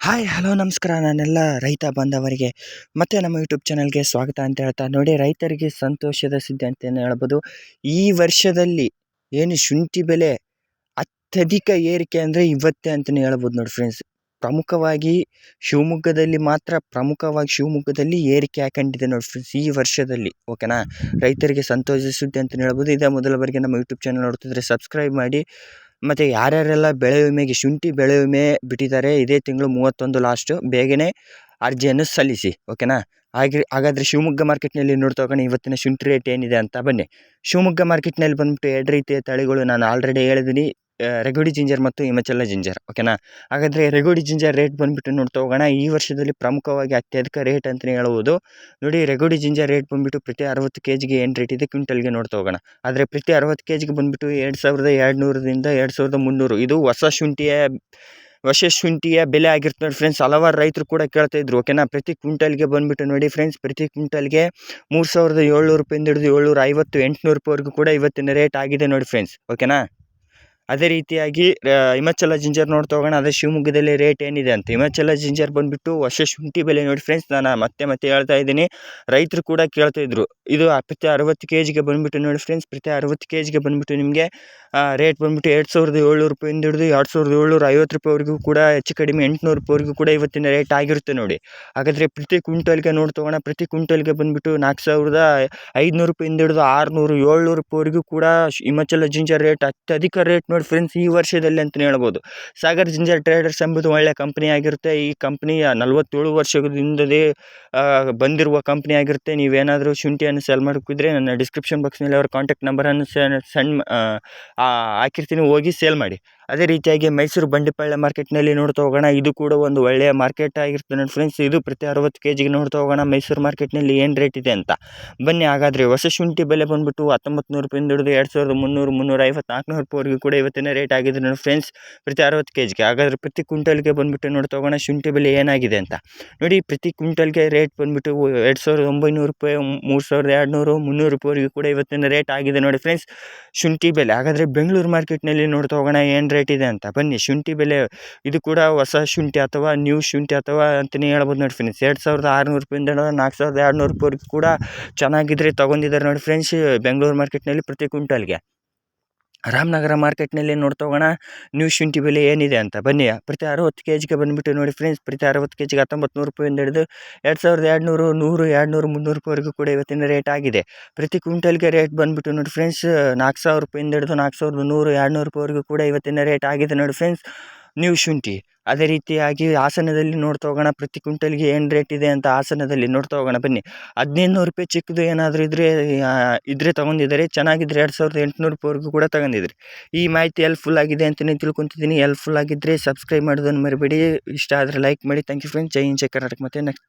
Hi hello ನಮಸ್ಕಾರ ನಾನೆಲ್ಲ ರೈತ ಬಾಂಧವರಿಗೆ ಮತ್ತೆ ನಮ್ಮ ಯೂಟ್ಯೂಬ್ ಚಾನಲ್ಗೆ ಸ್ವಾಗತ ಅಂತ ಹೇಳ್ತಾ ನೋಡಿ, ರೈತರಿಗೆ ಸಂತೋಷದ ಸುದ್ದಿ ಅಂತಲೇ ಹೇಳ್ಬೋದು. ಈ ವರ್ಷದಲ್ಲಿ ಏನು ಶುಂಠಿ ಬೆಲೆ ಅತ್ಯಧಿಕ ಏರಿಕೆ ಅಂದರೆ ಇವತ್ತೇ ಅಂತಲೇ ಹೇಳ್ಬೋದು ನೋಡಿ ಫ್ರೆಂಡ್ಸ್. ಪ್ರಮುಖವಾಗಿ ಶಿವಮೊಗ್ಗದಲ್ಲಿ ಏರಿಕೆ ಹಾಕೊಂಡಿದೆ ನೋಡಿ ಫ್ರೆಂಡ್ಸ್ ಈ ವರ್ಷದಲ್ಲಿ. ಓಕೆನಾ, ರೈತರಿಗೆ ಸಂತೋಷದ ಸುದ್ದಿ ಅಂತಲೇ ಹೇಳ್ಬೋದು. ಇದೇ ಮೊದಲ ಬಾರಿಗೆ ನಮ್ಮ ಯೂಟ್ಯೂಬ್ ಚಾನಲ್ ನೋಡ್ತಿದ್ರೆ ಸಬ್ಸ್ಕ್ರೈಬ್ ಮಾಡಿ. ಮತ್ತು ಯಾರ್ಯಾರೆಲ್ಲ ಬೆಳೆ ವಿಮೆಗೆ ಶುಂಠಿ ಬೆಳೆ ವಿಮೆ ಬಿಟ್ಟಿದ್ದಾರೆ, ಇದೇ ತಿಂಗಳು 31 ಲಾಸ್ಟು, ಬೇಗನೆ ಅರ್ಜಿಯನ್ನು ಸಲ್ಲಿಸಿ. ಓಕೆನಾ, ಹಾಗಾದರೆ ಶಿವಮೊಗ್ಗ ಮಾರ್ಕೆಟ್ನಲ್ಲಿ ನೋಡ್ತಾ ಹೋಗೋಣ ಇವತ್ತಿನ ಶುಂಠಿ ರೇಟ್ ಏನಿದೆ ಅಂತ. ಬನ್ನಿ, ಶಿವಮೊಗ್ಗ ಮಾರ್ಕೆಟ್ನಲ್ಲಿ ಬಂದುಬಿಟ್ಟು 2 ರೀತಿಯ ತಳಿಗಳು ನಾನು ಆಲ್ರೆಡಿ ಹೇಳಿದ್ದೀನಿ, ರೆಗೋಡಿ ಜಿಂಜರ್ ಮತ್ತು ಹಿಮಾಚಲ ಜಿಂಜರ್. ಓಕೆನಾ, ಹಾಗಾದರೆ ರೆಗೋಡಿ ಜಿಂಜರ್ ರೇಟ್ ಬಂದುಬಿಟ್ಟು ನೋಡ್ತಾ ಹೋಗೋಣ. ಈ ವರ್ಷದಲ್ಲಿ ಪ್ರಮುಖವಾಗಿ ಅತ್ಯಧಿಕ ರೇಟ್ ಅಂತಲೇ ಹೇಳ್ಬೋದು. ನೋಡಿ, ರೆಗೋಡಿ ಜಿಂಜರ್ ರೇಟ್ ಬಂದುಬಿಟ್ಟು ಪ್ರತಿ 60 kgಗೆ ಏನು ರೇಟ್ ಇದೆ ಕ್ವಿಂಟಲ್ಗೆ ನೋಡ್ತಾ ಹೋಗೋಣ. ಆದರೆ ಪ್ರತಿ 60 kgಗೆ ಬಂದುಬಿಟ್ಟು 2200ದಿಂದ 2300. ಇದು ಹೊಸ ಶುಂಠಿಯ ಬೆಲೆ ಆಗಿರುತ್ತೆ ನೋಡಿ ಫ್ರೆಂಡ್ಸ್. ಹಲವಾರು ರೈತರು ಕೂಡ ಕೇಳ್ತಾ ಇದ್ರು. ಓಕೆನಾ, ಪ್ರತಿ ಕ್ವಿಂಟಲ್ಗೆ ಬಂದುಬಿಟ್ಟು ನೋಡಿ ಫ್ರೆಂಡ್ಸ್, ಪ್ರತಿ ಕ್ವಿಂಟಲ್ಗೆ 3700 ರೂಪಾಯಿಂದ ಹಿಡಿದು 750, 800 ರೂಪಾಯಿವರೆಗೂ ಕೂಡ ಇವತ್ತಿನ ರೇಟ್ ಆಗಿದೆ ನೋಡಿ ಫ್ರೆಂಡ್ಸ್. ಓಕೆನಾ, ಅದೇ ರೀತಿಯಾಗಿ ಹಿಮಾಚಲ ಜಿಂಜರ್ ನೋಡ್ತಾ ಹೋಗೋಣ. ಅದೇ ಶಿವಮೊಗ್ಗದಲ್ಲಿ ರೇಟ್ ಏನಿದೆ ಅಂತ. ಹಿಮಾಚಲ ಜಿಂಜರ್ ಬಂದುಬಿಟ್ಟು ಹೊಸ ಶುಂಠಿ ಬೆಲೆ ನೋಡಿ ಫ್ರೆಂಡ್ಸ್, ನಾನು ಮತ್ತೆ ಹೇಳ್ತಾ ಇದ್ದೀನಿ, ರೈತರು ಕೂಡ ಕೇಳ್ತಾ ಇದ್ರು. ಇದು ಪ್ರತಿ 60 kgಗೆ ಬಂದುಬಿಟ್ಟು ನೋಡಿ ಫ್ರೆಂಡ್ಸ್, ಪ್ರತಿ 60 kgಗೆ ಬಂದುಬಿಟ್ಟು ನಿಮಗೆ ರೇಟ್ ಬಂದುಬಿಟ್ಟು 2700 ರೂಪಾಯಿಂದ ಹಿಡಿದು 2750 ರೂಪಾಯಿವರೆಗೂ ಕೂಡ, ಹೆಚ್ಚು ಕಡಿಮೆ 800 ರೂಪಾಯಿವರೆಗೂ ಕೂಡ ಇವತ್ತಿನ ರೇಟ್ ಆಗಿರುತ್ತೆ ನೋಡಿ. ಹಾಗಾದರೆ ಪ್ರತಿ ಕ್ವಿಂಟಲ್ಗೆ ನೋಡ್ತಾ ಹೋಗೋಣ. ಪ್ರತಿ ಕ್ವಿಂಟಲ್ಗೆ ಬಂದುಬಿಟ್ಟು 4500 ರೂಪಾಯಿಂದ ಹಿಡಿದು 600, 700 ರೂಪಾಯಿವರೆಗೂ ಕೂಡ ಹಿಮಾಚಲ ಜಿಂಜರ್ ರೇಟ್ ಅತ್ಯಧಿಕ ರೇಟ್ ನೋಡಿ ಫ್ರೆಂಡ್ಸ್ ಈ ವರ್ಷದಲ್ಲಿ ಅಂತಲೇ ಹೇಳ್ಬೋದು. ಸಾಗರ್ ಜಿಂಜರ್ ಟ್ರೇಡರ್ಸ್ ಎಂಬುದು ಒಳ್ಳೆಯ ಕಂಪ್ನಿ ಆಗಿರುತ್ತೆ. ಈ ಕಂಪ್ನಿಯ 47 ವರ್ಷದಿಂದಲೇ ಬಂದಿರುವ ಕಂಪ್ನಿ ಆಗಿರುತ್ತೆ. ನೀವೇನಾದರೂ ಶುಂಠಿಯನ್ನು ಸೆಲ್ ಮಾಡೋಕ್ಕಿದ್ರೆ ನನ್ನ ಡಿಸ್ಕ್ರಿಪ್ಷನ್ ಬಾಕ್ಸ್ನಲ್ಲಿ ಅವರ ಕಾಂಟ್ಯಾಕ್ಟ್ ನಂಬರನ್ನು ಹಾಕಿರ್ತೀನಿ, ಹೋಗಿ ಸೇಲ್ ಮಾಡಿ. ಅದೇ ರೀತಿಯಾಗಿ ಮೈಸೂರು ಬಂಡಿಪಾಳ್ಯ ಮಾರ್ಕೆಟ್ನಲ್ಲಿ ನೋಡ್ತಾ ಹೋಗೋಣ. ಇದು ಕೂಡ ಒಂದು ಒಳ್ಳೆಯ ಮಾರ್ಕೆಟ್ ಆಗಿರುತ್ತೆ ನೋಡಿ ಫ್ರೆಂಡ್ಸ್. ಇದು ಪ್ರತಿ 60 kgಗೆ ನೋಡ್ತಾ ಹೋಗೋಣ ಮೈಸೂರು ಮಾರ್ಕೆಟ್ನಲ್ಲಿ ಏನು ರೇಟ್ ಇದೆ ಅಂತ. ಬನ್ನಿ, ಹಾಗಾದರೆ ಹೊಸ ಶುಂಠಿ ಬೆಲೆ ಬಂದುಬಿಟ್ಟು 1900 ರೂಪಾಯಿಂದ ಹಿಡಿದು 2300, 350, 400 ರೂಪಾಯಿವರೆಗೂ ಕೂಡ ಇವತ್ತಿನ ರೇಟ್ ಆಗಿದೆ ನೋಡಿ ಫ್ರೆಂಡ್ಸ್, ಪ್ರತಿ 60 kgಗೆ. ಹಾಗಾದರೆ ಪ್ರತಿ ಕ್ವಿಂಟಲ್ಗೆ ಬಂದುಬಿಟ್ಟು ನೋಡ್ತಾ ಹೋಗೋಣ ಶುಂಠಿ ಬೆಲೆ ಏನಾಗಿದೆ ಅಂತ. ನೋಡಿ, ಪ್ರತಿ ಕ್ವಿಂಟಲ್ಗೆ ರೇಟ್ ಬಂದುಬಿಟ್ಟು 2900 ರೂಪಾಯಿ, 3200, 300 ರೂಪಾಯಿವರೆಗೂ ಕೂಡ ಇವತ್ತಿನ ರೇಟ್ ಆಗಿದೆ ನೋಡಿ ಫ್ರೆಂಡ್ಸ್ ಶುಂಠಿ ಬೆಲೆ. ಹಾಗಾದರೆ ಬೆಂಗಳೂರು ಮಾರ್ಕೆಟ್ನಲ್ಲಿ ನೋಡ್ತಾ ಹೋಗೋಣ ಏನು ರೇಟ್ ಇದೆ ಅಂತ. ಬನ್ನಿ, ಶುಂಠಿ ಬೆಲೆ ಇದು ಕೂಡ ಹೊಸ ಶುಂಠಿ ಅಥವಾ ನ್ಯೂ ಶುಂಠಿ ಅಥವಾ ಅಂತಲೇ ಹೇಳ್ಬೋದು ನೋಡಿ ಫ್ರೆಂಡ್ಸ್. 2600 ರೂಪಾಯಿಂದ 4200 ರೂಪಾಯಿವರೆಗೂ ಕೂಡ ಚೆನ್ನಾಗಿದ್ರೆ ತೊಗೊಂಡಿದ್ದಾರೆ ನೋಡಿ ಫ್ರೆಂಡ್ಸ್ ಬೆಂಗಳೂರು ಮಾರ್ಕೆಟ್ನಲ್ಲಿ ಪ್ರತಿ ಕ್ವಿಂಟಲ್ಗೆ. ರಾಮನಗರ ಮಾರ್ಕೆಟ್ನಲ್ಲಿ ನೋಡ್ತಾ ಹೋಗೋಣ ನ್ಯೂ ಶುಂಠಿ ಬೆಲೆ ಏನಿದೆ ಅಂತ. ಬನ್ನಿ, ಪ್ರತಿ 60 kgಗೆ ಬಂದುಬಿಟ್ಟು ನೋಡಿ ಫ್ರೆಂಡ್ಸ್, ಪ್ರತಿ 60 kgಗೆ 1900 ರೂಪಾಯಿಂದ ಹಿಡಿದು 2200, 100, 200, 300 ರೂಪಾಯಿವರೆಗೂ ಕೂಡ ಇವತ್ತಿನ ರೇಟ್ ಆಗಿದೆ. ಪ್ರತಿ ಕ್ವಿಂಟಲ್ಗೆ ರೇಟ್ ಬಂದುಬಿಟ್ಟು ನೋಡಿ ಫ್ರೆಂಡ್ಸ್ 4000 ರೂಪಾಯಿಂದ ಹಿಡಿದು 4100, 200 ರೂಪಾಯಿವರೆಗೂ ಕೂಡ ಇವತ್ತಿನ ರೇಟ್ ಆಗಿದೆ ನೋಡಿ ಫ್ರೆಂಡ್ಸ್ ನ್ಯೂ ಶುಂಠಿ. ಅದೇ ರೀತಿಯಾಗಿ ಹಾಸನದಲ್ಲಿ ನೋಡ್ತಾ ಹೋಗೋಣ ಪ್ರತಿ ಕ್ವಿಂಟಲ್ಗೆ ಏನು ರೇಟ್ ಇದೆ ಅಂತ. ಹಾಸನದಲ್ಲಿ ನೋಡ್ತಾ ಹೋಗೋಣ. ಬನ್ನಿ, 1500 ರೂಪಾಯಿ ಚಿಕ್ಕದು ಏನಾದರೂ ಇದ್ರೆ ತೊಗೊಂಡಿದ್ದಾರೆ, ಚೆನ್ನಾಗಿದ್ದರೆ 2800 ರೂಪಾಯಿವರೆಗೂ ಕೂಡ ತಗೊಂಡಿದ್ದಾರೆ. ಈ ಮಾಹಿತಿ ಹೆಲ್ಪ್ಫುಲ್ ಆಗಿದೆ ಅಂತಲೇ ತಿಳ್ಕೊತಿದ್ದೀನಿ. ಹೆಲ್ಪ್ಫುಲ್ ಆಗಿದ್ದರೆ ಸಬ್ಸ್ಕ್ರೈಬ್ ಮಾಡೋದನ್ನು ಮರಿಬೇಡಿ. ಇಷ್ಟ ಆದರೆ ಲೈಕ್ ಮಾಡಿ. Thank you friends. ಜೈ ಹಿಂದ್, ಜೈ ಕರ್ನಾಟಕ. ಮತ್ತೆ ನೆಕ್ಸ್ಟ್